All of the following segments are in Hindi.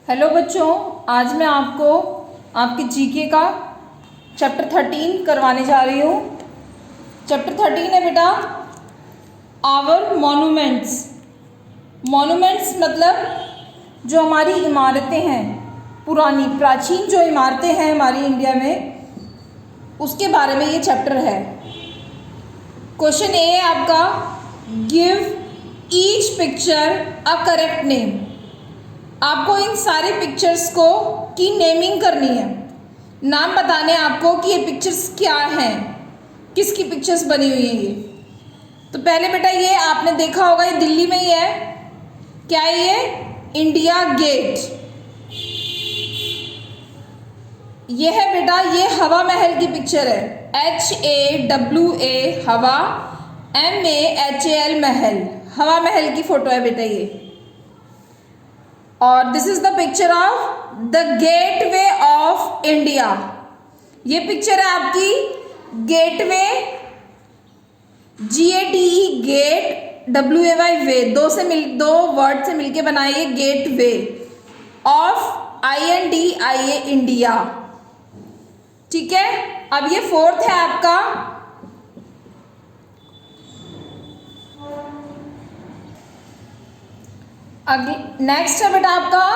हेलो बच्चों, आज मैं आपको आपके जीके का चैप्टर 13 करवाने जा रही हूँ। चैप्टर 13 है बेटा आवर मॉन्यूमेंट्स। मॉन्यूमेंट्स मतलब जो हमारी इमारतें हैं, पुरानी प्राचीन जो इमारतें हैं हमारी इंडिया में, उसके बारे में ये चैप्टर है। क्वेश्चन ए है आपका, give each picture a correct name. आपको इन सारे पिक्चर्स को की नेमिंग करनी है, नाम बताने आपको कि ये पिक्चर्स क्या हैं, किसकी पिक्चर्स बनी हुई हैं ये। तो पहले बेटा ये आपने देखा होगा, ये दिल्ली में ही है। क्या है ये? India Gate. ये है बेटा, ये हवा महल की पिक्चर है। HAWA हवा, MAHAL महल, हवा महल की फोटो है बेटा ये। और this is the picture of the gateway of India. ये पिक्चर है आपकी गेटवे, GATE गेट, WAY वे, दो वर्ड से मिलके बनाए ये गेटवे ऑफ INDIA इंडिया। ठीक है, अब ये फोर्थ है आपका नेक्स्ट है बेटा आपका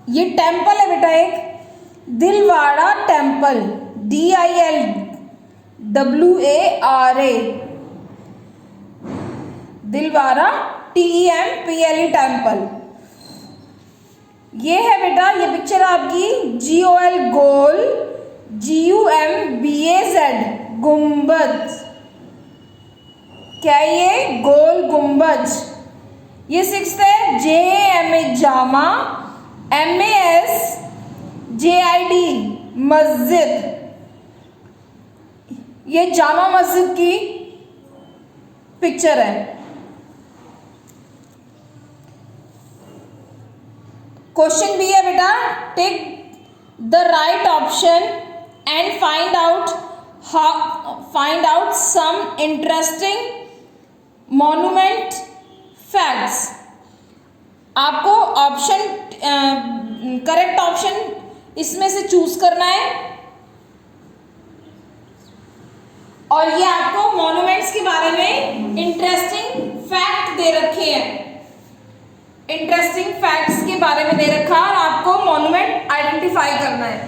ये टेम्पल है बेटा, एक Dilwara temple, DILWARA, Dilwara TEMPLE temple. ये है बेटा, ये पिक्चर आपकी GOL गोल, GUMBAZ गुम्बद। क्या है ये? गोल गुम्बज। ये सिक्स्थ है JAMA जामा, MASJID मस्जिद। ये जामा मस्जिद की पिक्चर है। क्वेश्चन बी है बेटा, take the right option and find out some interesting monument facts. आपको ऑप्शन करेक्ट ऑप्शन इसमें से चूज करना है, और ये आपको मॉन्यूमेंट्स के बारे में इंटरेस्टिंग फैक्ट दे रखे हैं। इंटरेस्टिंग फैक्ट्स के बारे में दे रखा है और आपको मॉन्यूमेंट आइडेंटिफाई करना है।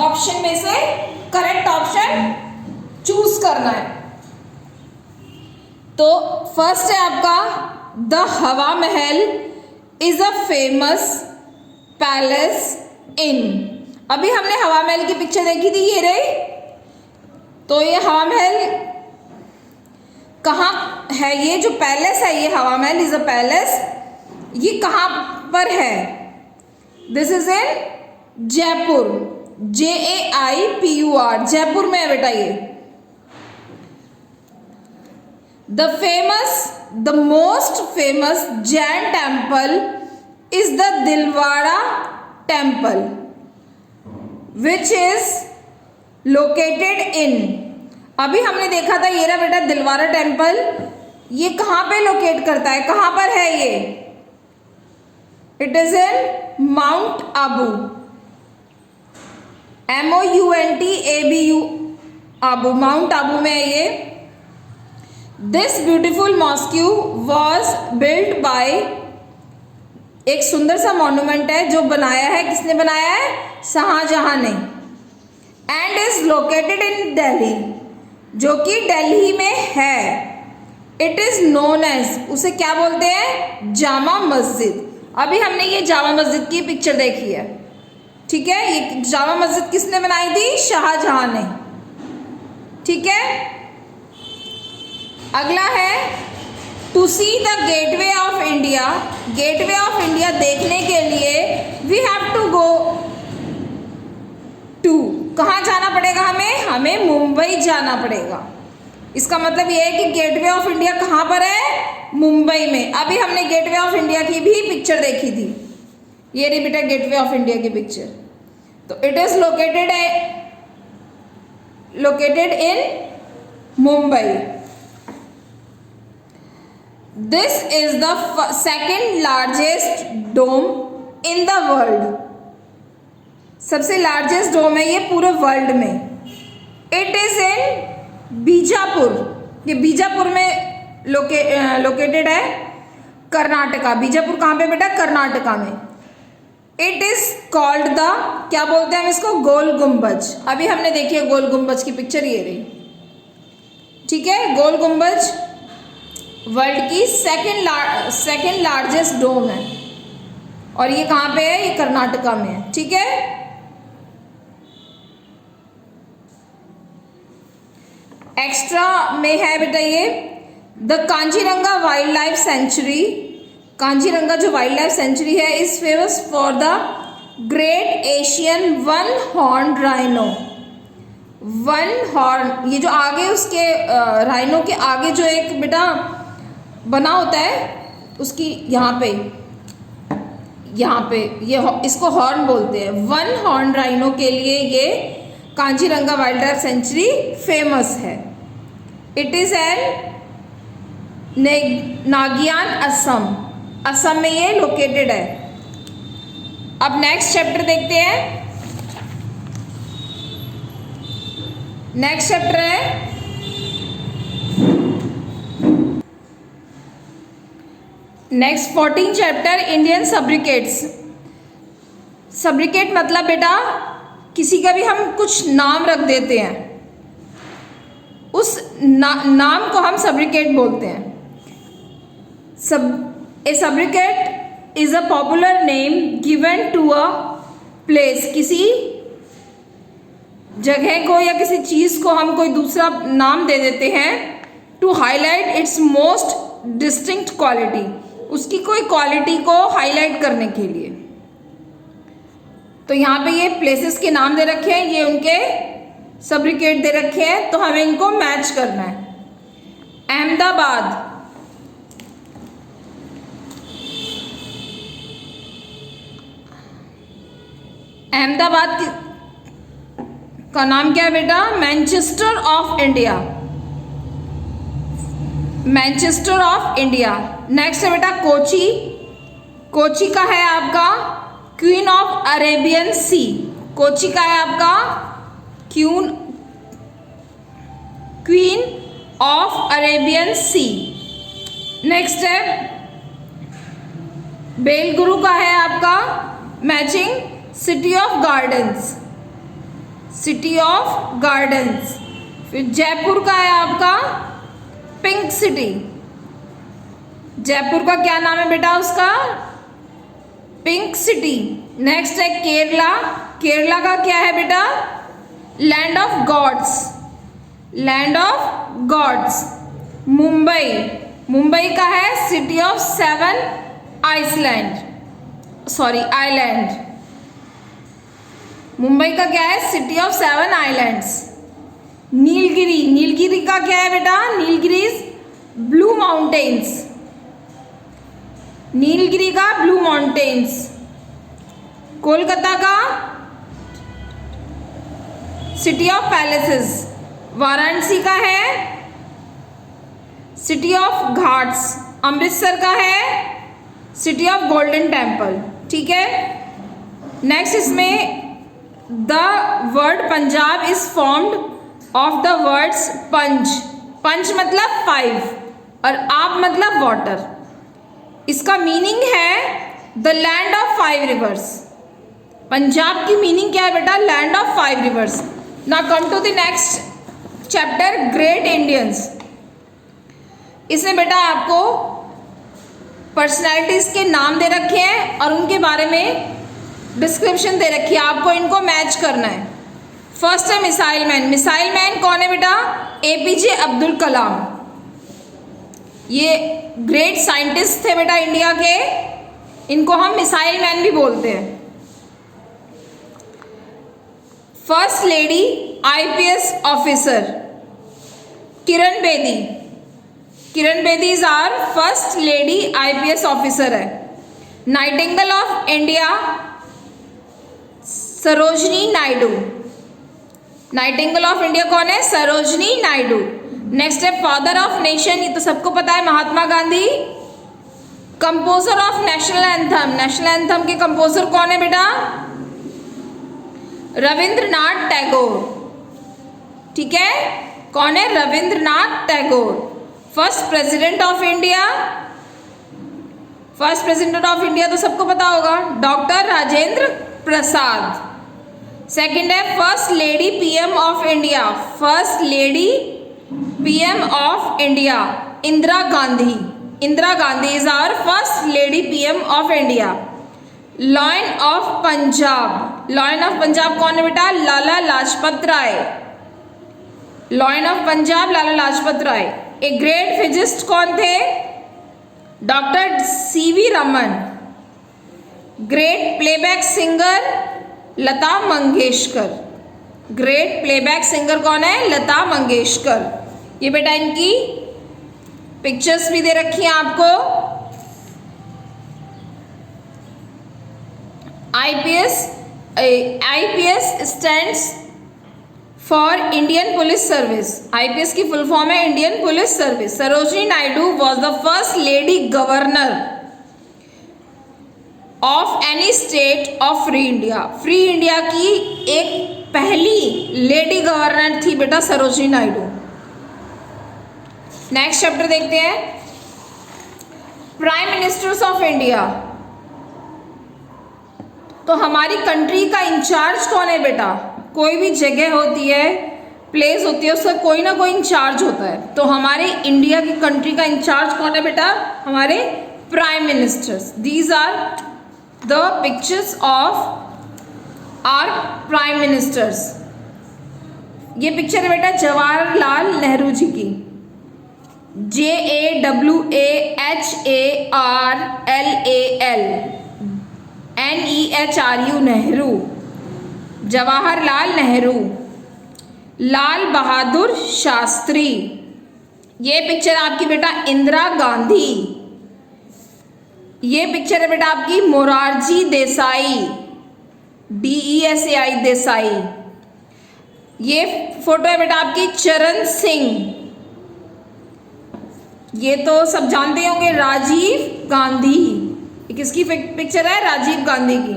ऑप्शन में से करेक्ट ऑप्शन चूज करना है। तो फर्स्ट है आपका द हवा महल इज अ फेमस पैलेस इन। अभी हमने हवा महल की पिक्चर देखी थी, ये रही। तो ये हवा महल कहाँ है? ये जो पैलेस है, ये हवा महल इज अ पैलेस, ये कहाँ पर है? This is in Jaipur, JAIPUR, Jaipur में है बेटा ये। The most famous Jain temple is the Dilwara temple, which is located in। अभी हमने देखा था ये रहा बेटा दिलवारा टेम्पल, ये कहाँ पे लोकेट करता है, कहाँ पर है ये? It is in mount Abu, MOUNTABU, Abu, mount Abu में है ये। This beautiful mosque was built by, एक सुंदर सा मॉन्यूमेंट है जो बनाया है, किसने बनाया है? शाहजहां ने। And is located in Delhi, जो कि दिल्ली में है। इट इज नोन एज, उसे क्या बोलते हैं? जामा मस्जिद। अभी हमने ये जामा मस्जिद की पिक्चर देखी है। ठीक है, ये जामा मस्जिद किसने बनाई थी? शाहजहां ने। ठीक है, अगला है to see the gateway of India. Gateway of India देखने के लिए we have to go to, कहाँ जाना पड़ेगा हमें? हमें मुंबई जाना पड़ेगा। इसका मतलब ये है कि गेटवे ऑफ इंडिया कहाँ पर है? मुंबई में। अभी हमने गेटवे ऑफ इंडिया की भी पिक्चर देखी थी, ये रही बेटा गेटवे ऑफ इंडिया की पिक्चर। तो it is located in Mumbai. This is the second largest dome in the world, सबसे लार्जेस्ट डोम है ये पूरे वर्ल्ड में। इट इज इन बीजापुर, ये बीजापुर में लोकेटेड है, कर्नाटका। बीजापुर कहाँ पे बेटा? कर्नाटका में। इट इज कॉल्ड द, क्या बोलते हैं हम इसको? गोल गुम्बज। अभी हमने देखी है गोल गुम्बज की पिक्चर, ये रही, ठीक है। गोल गुम्बज वर्ल्ड की सेकेंड लार्जेस्ट डोम है और ये कहाँ पे है? ये कर्नाटका में है, ठीक है। एक्स्ट्रा में है बेटा ये the Kaziranga wildlife century. Kaziranga जो वाइल्ड लाइफ सेंचुरी है is famous for the great Asian one horn rhino. One horn, ये जो आगे उसके राइनो के आगे जो एक बेटा बना होता है उसकी यहाँ पे ये इसको हॉर्न बोलते हैं। वन हॉर्न राइनो के लिए ये Kaziranga wildlife sanctuary famous है। इट इज एन नागियान असम, असम में ये लोकेटेड है। अब नेक्स्ट चैप्टर देखते हैं। नेक्स्ट चैप्टर है next 14 chapter Indian sobriquets. Sobriquet मतलब बेटा किसी का भी हम कुछ नाम रख देते हैं, उस नाम को हम सब्रिकेट बोलते हैं। A sobriquet is a popular name given to a place. किसी जगह को या किसी चीज को हम कोई दूसरा नाम दे देते हैं to highlight its most distinct quality, उसकी कोई क्वालिटी को हाईलाइट करने के लिए। तो यहाँ पे ये प्लेसेस के नाम दे रखे हैं, ये उनके सब्रिकेट दे रखे हैं, तो हमें इनको मैच करना है। अहमदाबाद, अहमदाबाद का नाम क्या है बेटा? Manchester of India, Manchester of India. Next है बेटा कोची। कोची का है आपका queen of Arabian sea. Kochi का है आपका queen of Arabian sea. Next है बेलगुरु का है आपका matching city of gardens, city of gardens. फिर जयपुर का है आपका पिंक सिटी। जयपुर का क्या नाम है बेटा? उसका पिंक सिटी। नेक्स्ट है केरला। केरला का क्या है बेटा? Land of gods, land of gods. Mumbai, Mumbai का है सिटी ऑफ 7 आइलैंड। मुंबई का क्या है? City of 7 islands. Nilgiri, Nilgiri का क्या है बेटा? नीलगिरीज ब्लू माउंटेन्स, नीलगिरी का ब्लू माउंटेन्स। कोलकाता का सिटी ऑफ पैलेसेस। वाराणसी का है सिटी ऑफ घाट्स। अमृतसर का है सिटी ऑफ गोल्डन टेम्पल, ठीक है। नेक्स्ट इसमें the word Punjab is formed of the words panch. पंच मतलब 5 और आप मतलब वाटर। इसका मीनिंग है the land of 5 rivers. Punjab की मीनिंग क्या है बेटा? Land of 5 rivers. Now come to the next chapter great Indians. इसमें बेटा आपको पर्सनैलिटीज के नाम दे रखे हैं और उनके बारे में डिस्क्रिप्शन दे रखी है, आपको इनको मैच करना है। फर्स्ट है मिसाइल मैन। मिसाइल मैन कौन है बेटा? एपीजे अब्दुल कलाम। ये ग्रेट साइंटिस्ट थे बेटा इंडिया के, इनको हम मिसाइल मैन भी बोलते हैं। First lady IPS officer Kiran Bedi. Kiran Bedi is our first lady IPS officer है। Nightingale of India Sarojini Naidu. Nightingale of India कौन है? सरोजनी नायडू। नेक्स्ट है फादर ऑफ नेशन, ये तो सबको पता है, Mahatma Gandhi. Composer of national anthem, national anthem के कंपोजर कौन है बेटा? रविंद्रनाथ टैगोर। ठीक है, कौन है? Rabindranath Tagore. First president of India, first president of India तो सबको पता होगा, डॉक्टर राजेंद्र प्रसाद। सेकंड है first lady PM of India, first lady PM of India Indira Gandhi. Indira Gandhi is our first lady PM of India. Lion of Punjab, lion of Punjab कौन है बेटा? Lala Lajpat Rai. Lion of Punjab Lala Lajpat Rai. A great physicist कौन थे? Doctor CV Raman. Great playback singer Lata Mangeshkar. Great playback singer कौन है? लता मंगेशकर। ये बेटा इनकी पिक्चर्स भी दे रखी हैं आपको। IPS stands for Indian police service. IPS की फुल फॉर्म है Indian police service. Sarojini Naidu was the first lady governor of any state of free India. Free India की एक पहली लेडी गवर्नर थी बेटा सरोजिनी नायडू। नेक्स्ट चैप्टर देखते हैं, प्राइम मिनिस्टर्स ऑफ इंडिया। तो हमारी कंट्री का इंचार्ज कौन है बेटा? कोई भी जगह होती है, प्लेस होती है, उसका कोई ना कोई इंचार्ज होता है। तो हमारे इंडिया की कंट्री का इंचार्ज कौन है बेटा? हमारे prime ministers. These are the pictures of our prime ministers. ये पिक्चर है बेटा जवाहरलाल नेहरू जी की। JAWAHRLAL नेहरू, जवाहरलाल नेहरू। लाल बहादुर शास्त्री। ये पिक्चर आपकी बेटा इंदिरा गांधी। ये पिक्चर है बेटा आपकी मोरारजी देसाई, DESAI देसाई। ये फोटो है बेटा आपकी चरण सिंह। ये तो सब जानते होंगे राजीव गांधी। ये किसकी पिक्चर है? राजीव गांधी की।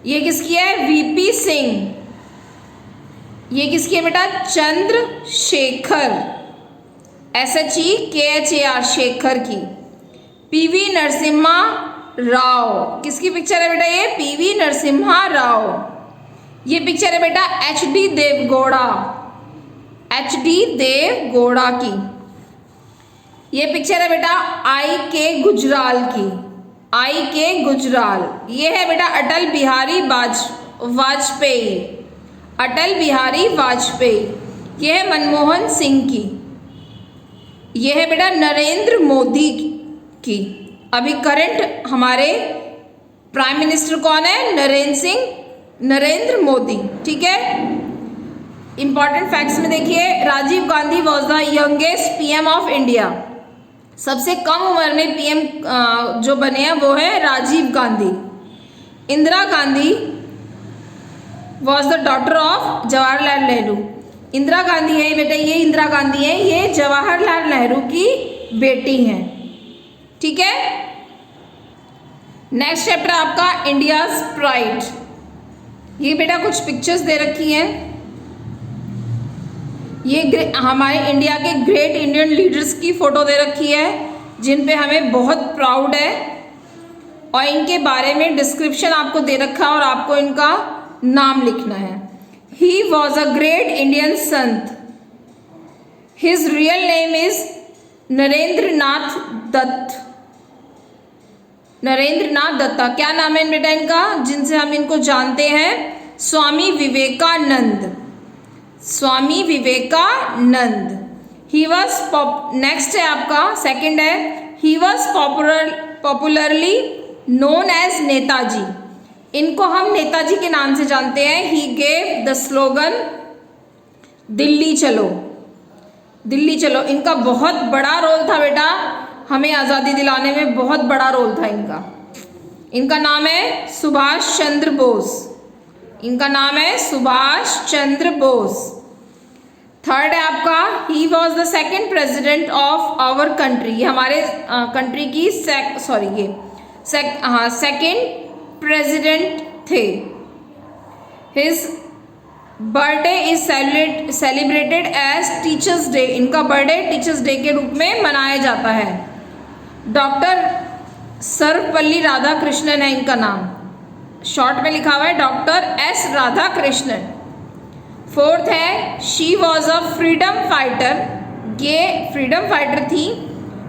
ये किसकी है? VP सिंह। ये किसकी है बेटा? चंद्रशेखर, SHEKHAR शेखर की। PV नरसिम्हा राव। किसकी पिक्चर है बेटा? ये PV नरसिम्हा राव। ये पिक्चर है बेटा HD देवगौड़ा, HD देवगौड़ा की। ये पिक्चर है बेटा IK गुजराल की, IK गुजराल। ये है बेटा अटल बिहारी वाजपेयी, अटल बिहारी वाजपेयी। ये है मनमोहन सिंह की। ये है बेटा नरेंद्र मोदी की। अभी करंट हमारे प्राइम मिनिस्टर कौन है? नरेंद्र मोदी। ठीक है, इंपॉर्टेंट फैक्ट्स में देखिए, Rajiv Gandhi was the youngest PM of India. सबसे कम उम्र में PM जो बने हैं वो है Rajiv Gandhi. Indira Gandhi was the daughter of Jawaharlal Nehru. Indira Gandhi है बेटा, ये इंदिरा गांधी है, ये जवाहरलाल नेहरू की बेटी हैं। ठीक है, नेक्स्ट चैप्टर आपका इंडियाज प्राइड। ये बेटा कुछ पिक्चर्स दे रखी हैं। ये हमारे इंडिया के ग्रेट इंडियन लीडर्स की फ़ोटो दे रखी है जिन पे हमें बहुत प्राउड है, और इनके बारे में डिस्क्रिप्शन आपको दे रखा है और आपको इनका नाम लिखना है। He was a great Indian sant. His real name is Narendranath Dutt. Narendranath Datta. क्या नाम है बेटा इनका जिनसे हम इनको जानते हैं? Swami Vivekananda, Swami Vivekananda. He was next है आपका सेकंड है, he was popularly known as Netaji. इनको हम नेताजी के नाम से जानते हैं। He gave the slogan Delhi चलो, दिल्ली चलो। इनका बहुत बड़ा रोल था बेटा, हमें आज़ादी दिलाने में बहुत बड़ा रोल था इनका। इनका नाम है सुभाष चंद्र बोस। इनका नाम है सुभाष चंद्र बोस। थर्ड है आपका he was the second president of our country, ये हमारे कंट्री की सेकेंड प्रेजिडेंट थे। His birthday is celebrated as teachers day, इनका बर्थडे टीचर्स डे के रूप में मनाया जाता है। डॉक्टर सर्वपल्ली राधाकृष्णन है इनका नाम, शॉर्ट में लिखा हुआ है डॉक्टर एस राधाकृष्णन। फोर्थ है she was a freedom fighter, ये फ्रीडम फाइटर थी।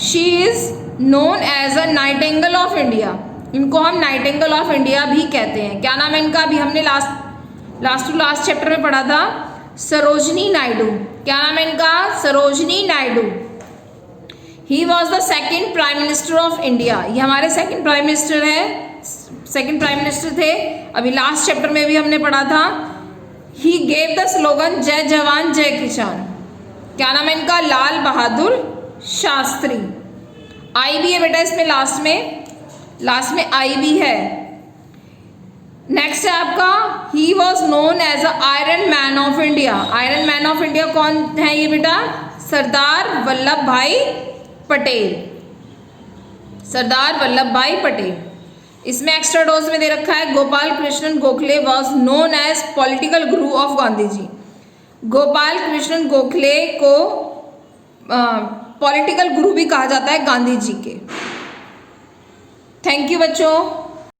She is known as a nightingale of India, इनको हम नाइटिंगेल ऑफ इंडिया भी कहते हैं। क्या नाम है इनका, अभी हमने लास्ट टू लास्ट चैप्टर में पढ़ा था, सरोजनी नायडू। क्या नाम है इनका, सरोजनी नायडू। ही was the second prime minister of India, ये हमारे सेकेंड प्राइम मिनिस्टर है, सेकेंड प्राइम मिनिस्टर थे। अभी लास्ट चैप्टर में भी हमने पढ़ा था। ही गेव द स्लोगन जय जवान जय किसान। क्या नाम है इनका, लाल बहादुर शास्त्री। आई भी है बेटा इसमें, लास्ट में आई भी है। नेक्स्ट है आपका he was known as a iron man of India. Iron man of India कौन है ये बेटा, सरदार वल्लभ भाई पटेल, सरदार वल्लभ भाई पटेल। इसमें एक्स्ट्रा डोज में दे रखा है Gopal Krishnan Gokhale was known as political guru of Gandhi ji. Gopal Krishnan Gokhale को पॉलिटिकल गुरु भी कहा जाता है गांधी जी के। थैंक यू बच्चों।